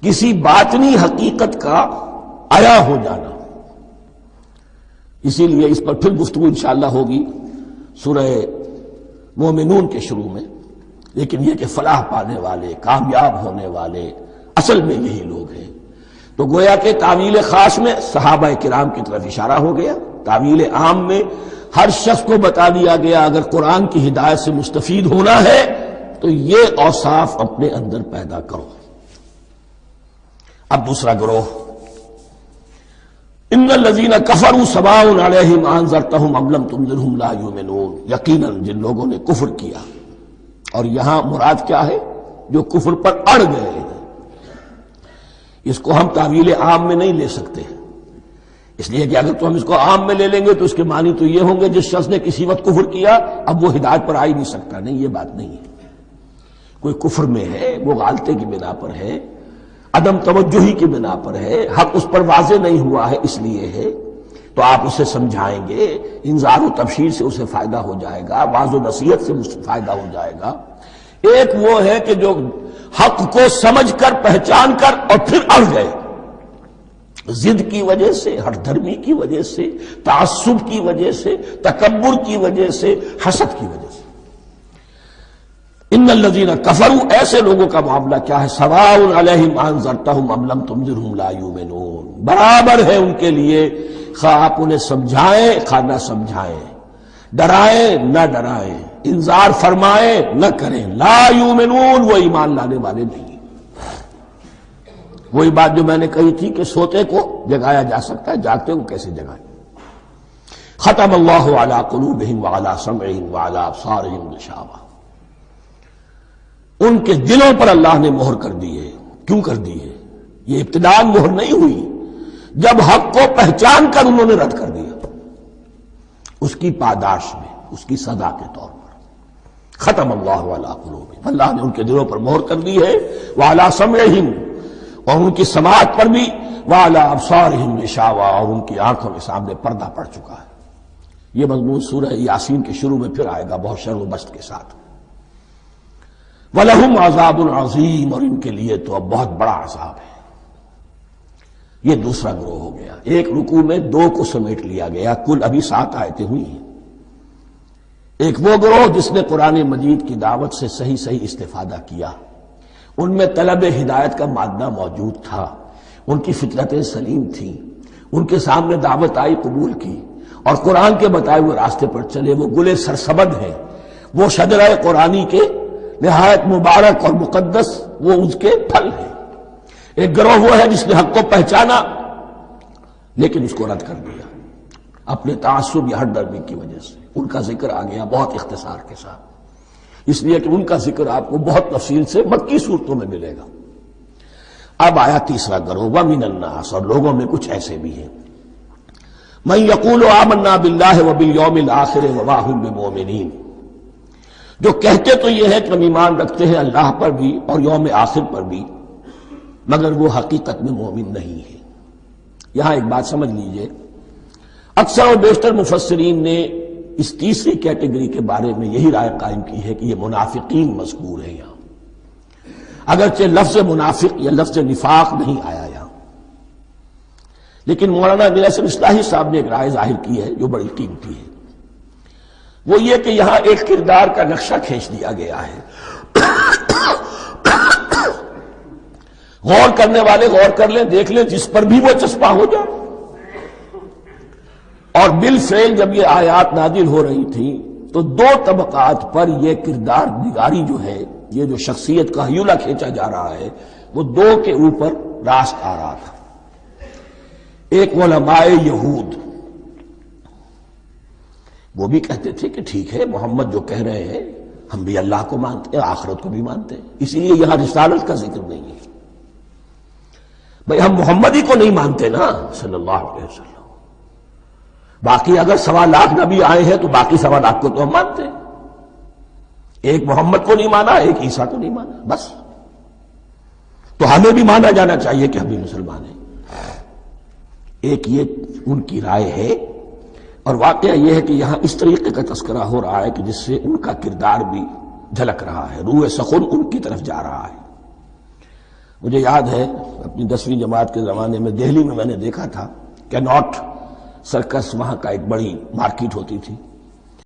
کسی باطنی حقیقت کا عیا ہو جانا. اسی لیے اس پر پھر گفتگو انشاءاللہ ہوگی سورہ مومنون کے شروع میں. لیکن یہ کہ فلاح پانے والے، کامیاب ہونے والے اصل میں یہی لوگ ہیں. تو گویا کہ تعویل خاص میں صحابہ کرام کی طرف اشارہ ہو گیا، تعویل عام میں ہر شخص کو بتا دیا گیا اگر قرآن کی ہدایت سے مستفید ہونا ہے تو یہ اوصاف اپنے اندر پیدا کرو. اب دوسرا گروہ، ان الذین کفروا سواء علیہم انذرتہم ام لم تنذرہم لا یؤمنون. یقیناً جن لوگوں نے کفر کیا، اور یہاں مراد کیا ہے؟ جو کفر پر اڑ گئے ہیں. اس کو ہم تعویل عام میں نہیں لے سکتے، اس لیے کہ اگر تو ہم اس کو عام میں لے لیں گے تو اس کے معنی تو یہ ہوں گے جس شخص نے کسی وقت کفر کیا اب وہ ہدایت پر آ ہی نہیں سکتا. نہیں، یہ بات نہیں ہے. کوئی کفر میں ہے، وہ غالطے کی بنا پر ہے، عدم توجہی کی بنا پر ہے، حق اس پر واضح نہیں ہوا ہے اس لیے ہے، تو آپ اسے سمجھائیں گے، انذار و تبشیر سے اسے فائدہ ہو جائے گا، واعظ و نصیحت سے فائدہ ہو جائے گا. ایک وہ ہے کہ جو حق کو سمجھ کر پہچان کر اور پھر اڑ گئے، ضد کی وجہ سے، ہٹ دھرمی کی وجہ سے، تعصب کی وجہ سے، تکبر کی وجہ سے، حسد کی وجہ سے. ان الذین کفروا، ایسے لوگوں کا معاملہ کیا ہے؟ سواء علیہم انذرتہم ام لم تنذرہم لا یؤمنون. برابر ہے ان کے لیے، خواہ آپ انہیں سمجھائیں خواہ نہ سمجھائیں، ڈرائیں نہ ڈرائیں، انذار فرمائیں نہ کریں. لا یؤمنون، وہ ایمان لانے والے نہیں. وہی بات جو میں نے کہی تھی کہ سوتے کو جگایا جا سکتا ہے، جاگتے کو کیسے جگائیں. ختم اللہ علی قلوبہم وعلی سمعہم وعلی ابصارہم غشاوہ. ان کے دلوں پر اللہ نے مہر کر دی ہے. کیوں کر دی ہے؟ یہ ابتداء مہر نہیں ہوئی، جب حق کو پہچان کر انہوں نے رد کر دیا، اس کی پاداش میں، اس کی سزا کے طور پر. ختم اللہ علی قلوبہم، اللہ نے ان کے دلوں پر مہر کر دی ہے. وعلی سمعہم، اور ان کی سماعت پر بھی، وعلی ابصارہم غشاوہ، اور ان کی آنکھوں کے سامنے پردہ پڑ چکا ہے. یہ مضمون سورہ یاسین کے شروع میں پھر آئے گا بہت شرح و بسط کے ساتھ. وَلَهُمْ عَذَابٌ عَظِيمٌ، اور ان کے لیے تو اب بہت بڑا عذاب ہے. یہ دوسرا گروہ ہو گیا. ایک رکوع میں دو کو سمیٹ لیا گیا، کل ابھی 7 آیتیں ہوئی ہیں. ایک وہ گروہ جس نے قرآن مجید کی دعوت سے صحیح استفادہ کیا، ان میں طلب ہدایت کا مادہ موجود تھا، ان کی فطرتیں سلیم تھیں، ان کے سامنے دعوت آئی، قبول کی، اور قرآن کے بتائے ہوئے راستے پر چلے. وہ گلے سرسبد ہیں، وہ شجرہ قرآنی کے نہایت مبارک اور مقدس، وہ اس کے پھل ہیں. ایک گروہ وہ ہے جس نے حق کو پہچانا لیکن اس کو رد کر دیا اپنے تعصب یا ہٹ درمی کی وجہ سے. ان کا ذکر آ گیا بہت اختصار کے ساتھ، اس لیے کہ ان کا ذکر آپ کو بہت تفصیل سے مکی صورتوں میں ملے گا. اب آیا تیسرا گروہ، وَمِنَ النَّاسِ، اور لوگوں میں کچھ ایسے بھی ہیں، مَن يَقُولُ آمَنَّا بِاللَّهِ وَبِالْيَوْمِ الْآخِرِ وَمَا هُم بِمُؤْمِنِينَ، جو کہتے تو یہ ہے کہ ہم ایمان رکھتے ہیں اللہ پر بھی اور یوم آخر پر بھی، مگر وہ حقیقت میں مومن نہیں ہے. یہاں ایک بات سمجھ لیجئے، اکثر اور بیشتر مفسرین نے اس تیسری کیٹیگری کے بارے میں یہی رائے قائم کی ہے کہ یہ منافقین مذکور ہیں یہاں، اگرچہ لفظ منافق یا لفظ نفاق نہیں آیا یہاں. لیکن مولانا میرا اصلاحی صاحب نے ایک رائے ظاہر کی ہے جو بڑی قیمتی ہے. وہ یہ کہ یہاں ایک کردار کا نقشہ کھینچ دیا گیا ہے. غور کرنے والے غور کر لیں، دیکھ لیں، جس پر بھی وہ چسپاں ہو جائے. اور بالفعل جب یہ آیات نازل ہو رہی تھیں تو دو طبقات پر یہ کردار نگاری جو ہے، یہ جو شخصیت کا ہیولہ کھینچا جا رہا ہے، وہ دو کے اوپر راست آ رہا تھا. ایک علماء یہود، وہ بھی کہتے تھے کہ ٹھیک ہے محمد جو کہہ رہے ہیں، ہم بھی اللہ کو مانتے ہیں، آخرت کو بھی مانتے ہیں، اسی لیے یہاں رسالت کا ذکر نہیں ہے. بھئی ہم محمد ہی کو نہیں مانتے نا صلی اللہ علیہ وسلم، باقی اگر 1.25 لاکھ نبی آئے ہیں تو باقی 1.25 لاکھ کو تو ہم مانتے ہیں. ایک محمد کو نہیں مانا، ایک عیسیٰ کو نہیں مانا، بس. تو ہمیں بھی مانا جانا چاہیے کہ ہم بھی مسلمان ہیں. ایک یہ ان کی رائے ہے، اور واقعہ یہ ہے کہ یہاں اس طریقے کا تذکرہ ہو رہا ہے کہ جس سے ان کا کردار بھی جھلک رہا ہے، روح سخن ان کی طرف جا رہا ہے. مجھے یاد ہے اپنی 10ویں جماعت کے زمانے میں دہلی میں نے دیکھا تھا کہ ناٹ سرکس وہاں کا ایک بڑی مارکیٹ ہوتی تھی.